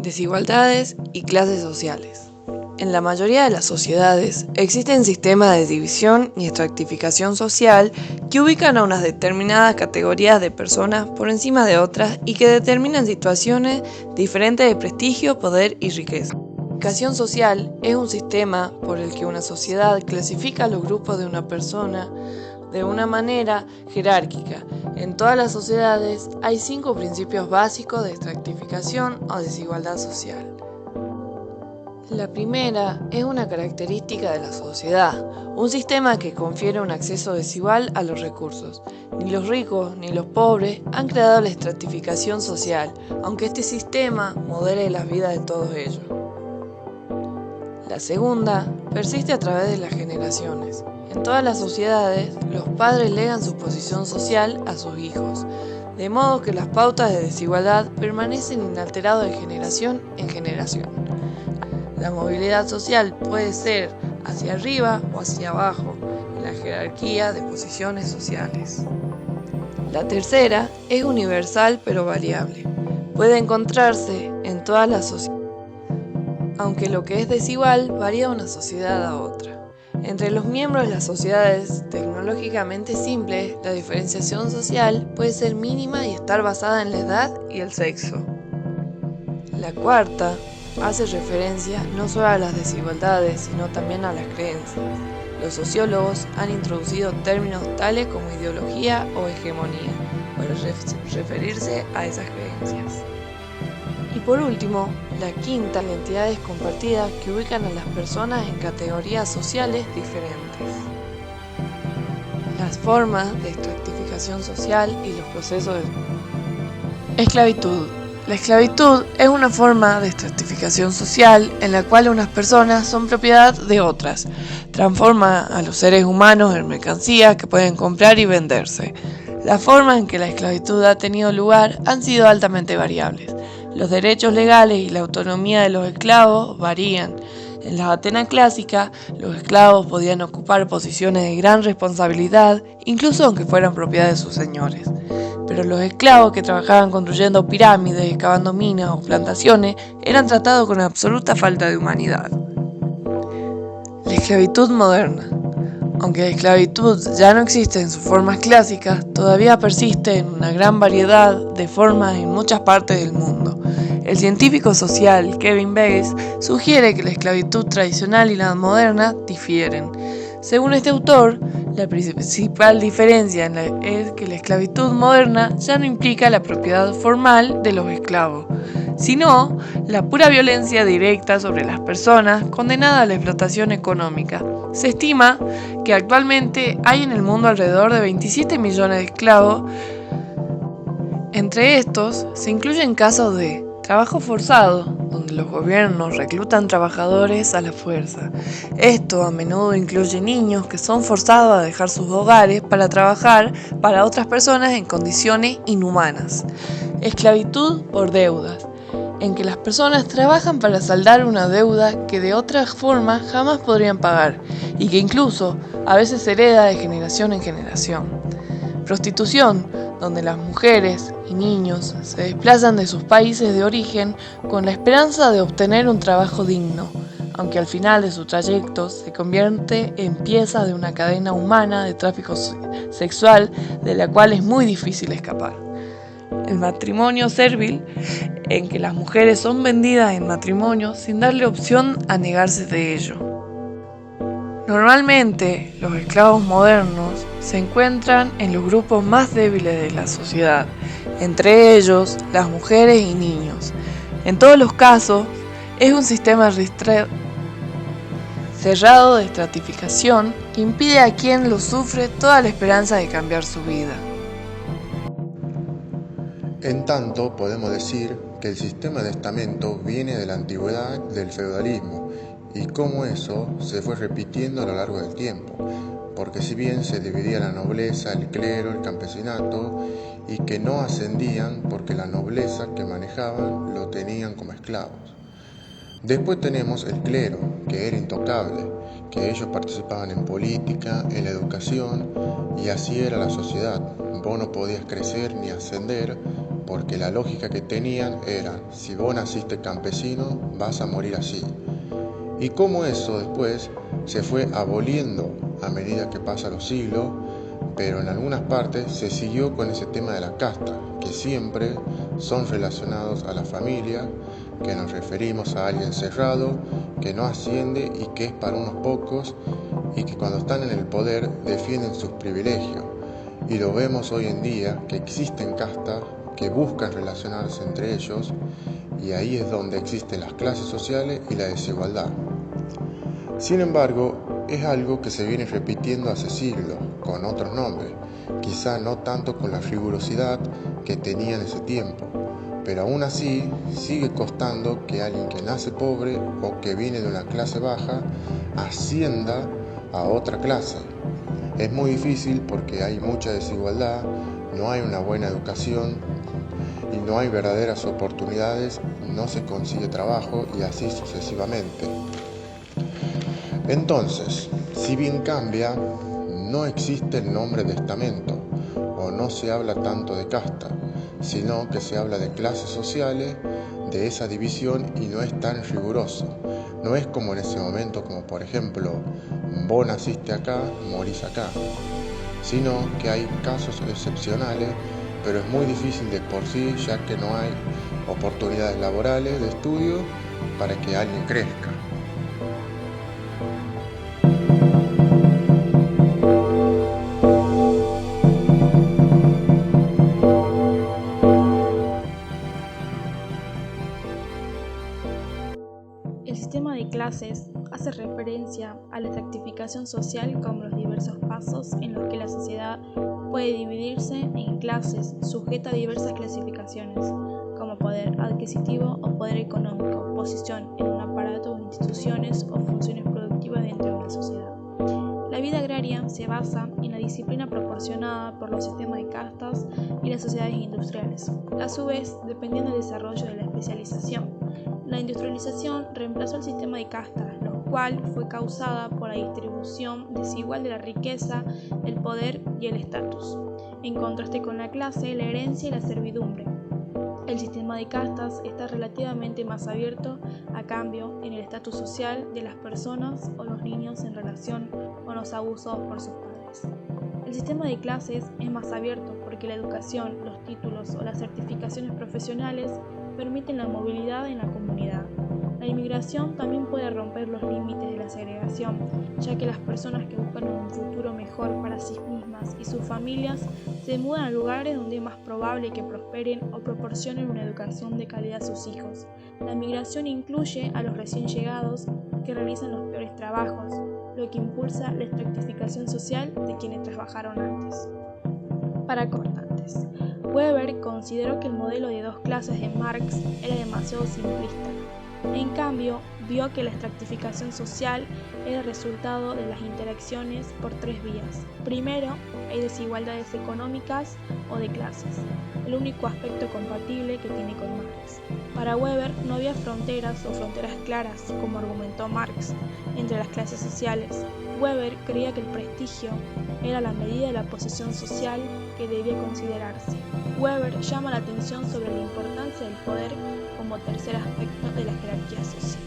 Desigualdades y clases sociales. En la mayoría de las sociedades existen sistemas de división y estratificación social que ubican a unas determinadas categorías de personas por encima de otras y que determinan situaciones diferentes de prestigio, poder y riqueza. La clasificación social es un sistema por el que una sociedad clasifica a los grupos de una persona de una manera jerárquica. En todas las sociedades hay 5 principios básicos de estratificación o desigualdad social. La primera es una característica de la sociedad, un sistema que confiere un acceso desigual a los recursos. Ni los ricos ni los pobres han creado la estratificación social, aunque este sistema modele las vidas de todos ellos. La segunda persiste a través de las generaciones. En todas las sociedades, los padres legan su posición social a sus hijos, de modo que las pautas de desigualdad permanecen inalteradas de generación en generación. La movilidad social puede ser hacia arriba o hacia abajo, en la jerarquía de posiciones sociales. La tercera es universal pero variable. Puede encontrarse en todas las sociedades, aunque lo que es desigual varía de una sociedad a otra. Entre los miembros de las sociedades tecnológicamente simples, la diferenciación social puede ser mínima y estar basada en la edad y el sexo. La cuarta hace referencia no solo a las desigualdades, sino también a las creencias. Los sociólogos han introducido términos tales como ideología o hegemonía para referirse a esas creencias. Y por último, la quinta, identidades compartidas que ubican a las personas en categorías sociales diferentes. Las formas de estratificación social y los procesos de esclavitud. La esclavitud es una forma de estratificación social en la cual unas personas son propiedad de otras. Transforma a los seres humanos en mercancías que pueden comprar y venderse. Las formas en que la esclavitud ha tenido lugar han sido altamente variables. Los derechos legales y la autonomía de los esclavos varían. En la Atenas clásica, los esclavos podían ocupar posiciones de gran responsabilidad, incluso aunque fueran propiedad de sus señores. Pero los esclavos que trabajaban construyendo pirámides, excavando minas o plantaciones, eran tratados con absoluta falta de humanidad. La esclavitud moderna. Aunque la esclavitud ya no existe en sus formas clásicas, todavía persiste en una gran variedad de formas en muchas partes del mundo. El científico social Kevin Bates sugiere que la esclavitud tradicional y la moderna difieren. Según este autor, la principal diferencia es que la esclavitud moderna ya no implica la propiedad formal de los esclavos, sino la pura violencia directa sobre las personas condenadas a la explotación económica. Se estima que actualmente hay en el mundo alrededor de 27 millones de esclavos. Entre estos se incluyen casos de trabajo forzado, donde los gobiernos reclutan trabajadores a la fuerza. Esto a menudo incluye niños que son forzados a dejar sus hogares para trabajar para otras personas en condiciones inhumanas. Esclavitud por deudas, en que las personas trabajan para saldar una deuda que de otra forma jamás podrían pagar y que incluso a veces se hereda de generación en generación. Prostitución, donde las mujeres y niños se desplazan de sus países de origen con la esperanza de obtener un trabajo digno, aunque al final de su trayecto se convierte en pieza de una cadena humana de tráfico sexual de la cual es muy difícil escapar. El matrimonio servil, en que las mujeres son vendidas en matrimonio sin darle opción a negarse de ello. Normalmente, los esclavos modernos se encuentran en los grupos más débiles de la sociedad, entre ellos las mujeres y niños. En todos los casos, es un sistema cerrado de estratificación que impide a quien lo sufre toda la esperanza de cambiar su vida. En tanto, podemos decir que el sistema de estamento viene de la antigüedad del feudalismo y cómo eso se fue repitiendo a lo largo del tiempo, porque si bien se dividía la nobleza, el clero, el campesinato, y que no ascendían porque la nobleza que manejaban lo tenían como esclavos. Después tenemos el clero, que era intocable, que ellos participaban en política, en la educación, y así era la sociedad. Vos no podías crecer ni ascender porque la lógica que tenían era, si vos naciste campesino, vas a morir así. Y cómo eso después se fue aboliendo a medida que pasan los siglos, pero en algunas partes se siguió con ese tema de la casta, que siempre son relacionados a la familia, que nos referimos a alguien cerrado, que no asciende y que es para unos pocos, y que cuando están en el poder defienden sus privilegios. Y lo vemos hoy en día, que existen castas que buscan relacionarse entre ellos, y ahí es donde existen las clases sociales y la desigualdad. Sin embargo, es algo que se viene repitiendo hace siglos, con otros nombres, quizá no tanto con la rigurosidad que tenía en ese tiempo, pero aún así sigue costando que alguien que nace pobre o que viene de una clase baja ascienda a otra clase. Es muy difícil porque hay mucha desigualdad, no hay una buena educación y no hay verdaderas oportunidades, no se consigue trabajo y así sucesivamente. Entonces, si bien cambia, no existe el nombre de estamento o no se habla tanto de casta, sino que se habla de clases sociales, de esa división y no es tan riguroso. No es como en ese momento, como por ejemplo, vos naciste acá, morís acá, sino que hay casos excepcionales, pero es muy difícil de por sí, ya que no hay oportunidades laborales de estudio para que alguien crezca. El sistema de clases hace referencia a la estratificación social como los diversos pasos en los que la sociedad puede dividirse en clases sujeta a diversas clasificaciones, como poder adquisitivo o poder económico, posición en un aparato o instituciones o funciones productivas dentro de una sociedad. La vida agraria se basa en la disciplina proporcionada por los sistemas de castas y las sociedades industriales. A su vez, dependiendo del desarrollo de la especialización, la industrialización reemplazó el sistema de castas, lo cual fue causada por la distribución desigual de la riqueza, el poder y el estatus, en contraste con la clase, la herencia y la servidumbre. El sistema de castas está relativamente más abierto a cambio en el estatus social de las personas o los niños en relación con los abusos por sus padres. El sistema de clases es más abierto porque la educación, los títulos o las certificaciones profesionales permiten la movilidad en la comunidad. La inmigración también puede romper los límites de la segregación, ya que las personas que buscan un futuro mejor para sí mismas y sus familias se mudan a lugares donde es más probable que prosperen o proporcionen una educación de calidad a sus hijos. La migración incluye a los recién llegados que realizan los peores trabajos, lo que impulsa la estratificación social de quienes trabajaron antes. Para cortantes, Weber consideró que el modelo de dos clases de Marx era demasiado simplista. En cambio, vio que la estratificación social era resultado de las interacciones por tres vías. Primero, hay desigualdades económicas o de clases, el único aspecto compatible que tiene con Marx. Para Weber no había fronteras o fronteras claras, como argumentó Marx, entre las clases sociales. Weber creía que el prestigio era la medida de la posición social que debía considerarse. Weber llama la atención sobre la importancia del poder como tercer aspecto de la jerarquía social.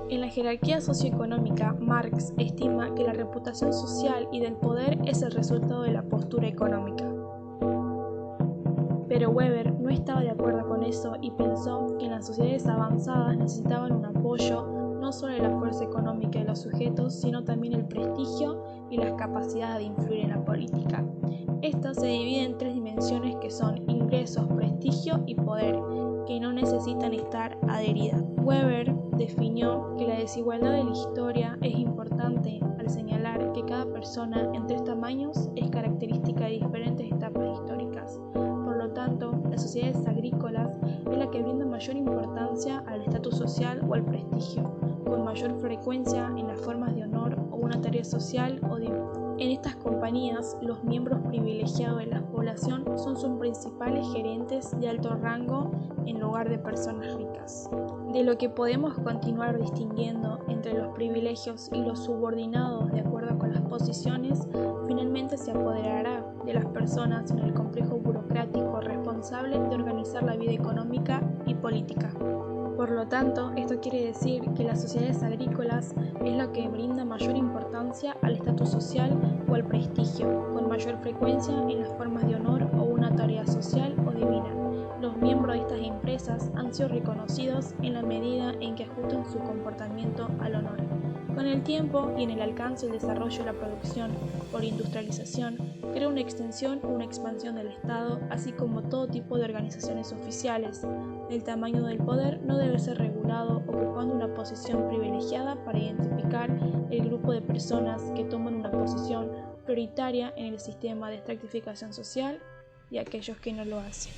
En la jerarquía socioeconómica, Marx estima que la reputación social y del poder es el resultado de la postura económica. Pero Weber no estaba de acuerdo con eso y pensó que en las sociedades avanzadas necesitaban un apoyo no solo de la fuerza económica de los sujetos, sino también el prestigio y las capacidades de influir en la política. Esta se divide en tres dimensiones que son ingresos, prestigio y poder, que no necesitan estar adheridas. Weber definió que la desigualdad de la historia es importante al señalar que cada persona en tres tamaños es característica de diferentes etapas históricas. Por lo tanto, las sociedades agrícolas es la que brinda mayor importancia al estatus social o al prestigio, con mayor frecuencia en las formas de honor o una tarea social o de... En estas compañías, los miembros privilegiados de la población son sus principales gerentes de alto rango en lugar de personas ricas. De lo que podemos continuar distinguiendo entre los privilegios y los subordinados de acuerdo con las posiciones, finalmente se apoderará de las personas en el complejo burocrático responsable responsable de organizar la vida económica y política. Por lo tanto, esto quiere decir que las sociedades agrícolas es lo que brinda mayor importancia al estatus social o al prestigio, con mayor frecuencia en las formas de honor o una tarea social o divina. Los miembros de estas empresas han sido reconocidos en la medida en que ajustan su comportamiento al honor. Con el tiempo y en el alcance del desarrollo de la producción por industrialización, crea una extensión o una expansión del Estado, así como todo tipo de organizaciones oficiales. El tamaño del poder no debe ser regulado ocupando una posición privilegiada para identificar el grupo de personas que toman una posición prioritaria en el sistema de estratificación social y aquellos que no lo hacen.